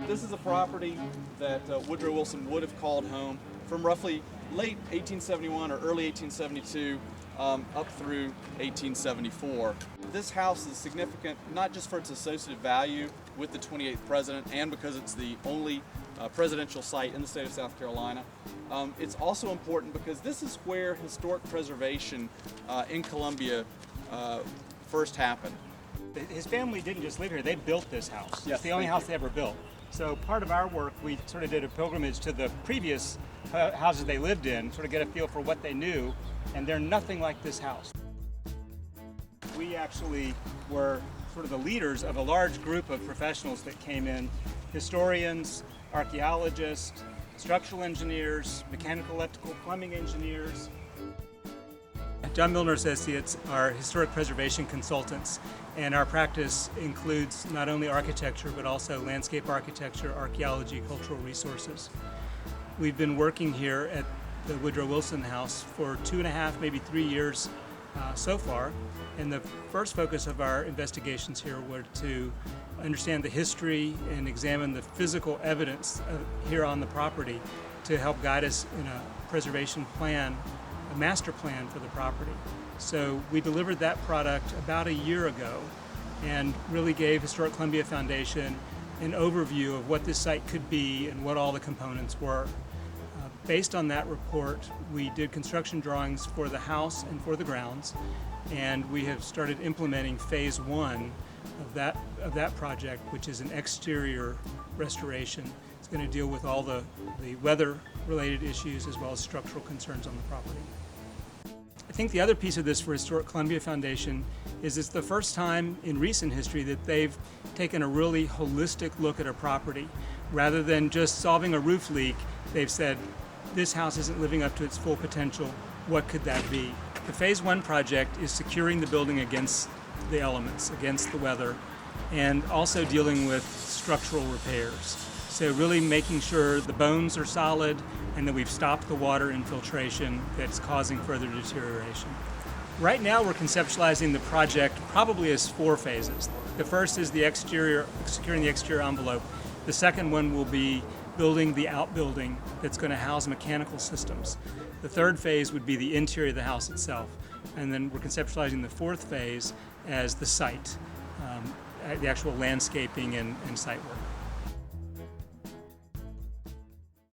This is a property that Woodrow Wilson would have called home from roughly late 1871 or early 1872 up through 1874. This house is significant not just for its associative value with the 28th president and because it's the only presidential site in the state of South Carolina. It's also important because this is where historic preservation in Columbia first happened. His family didn't just live here, they built this house. Yes, it's the only house they ever built. So part of our work, we sort of did a pilgrimage to the previous houses they lived in, sort of get a feel for what they knew, and they're nothing like this house. We actually were sort of the leaders of a large group of professionals that came in, historians, archaeologists, structural engineers, mechanical, electrical, plumbing engineers. John Milner Associates are historic preservation consultants, and our practice includes not only architecture but also landscape architecture, archaeology, cultural resources. We've been working here at the Woodrow Wilson House for 2.5, maybe 3 years so far, and the first focus of our investigations here were to understand the history and examine the physical evidence here on the property to help guide us in a preservation plan, a master plan for the property. So we delivered that product about a year ago and really gave Historic Columbia Foundation an overview of what this site could be and what all the components were. Based on that report, we did construction drawings for the house and for the grounds, and we have started implementing phase 1 of that project, which is an exterior restoration. It's going to deal with all the weather-related issues as well as structural concerns on the property. I think the other piece of this for Historic Columbia Foundation is it's the first time in recent history that they've taken a really holistic look at a property. Rather than just solving a roof leak, they've said, this house isn't living up to its full potential. What could that be? The phase 1 project is securing the building against the elements, against the weather, and also dealing with structural repairs. So really making sure the bones are solid and that we've stopped the water infiltration that's causing further deterioration. Right now we're conceptualizing the project probably as 4 phases. The first is the exterior, securing the exterior envelope. The second one will be building the outbuilding that's going to house mechanical systems. The third phase would be the interior of the house itself. And then we're conceptualizing the 4th phase as the site, the actual landscaping and site work.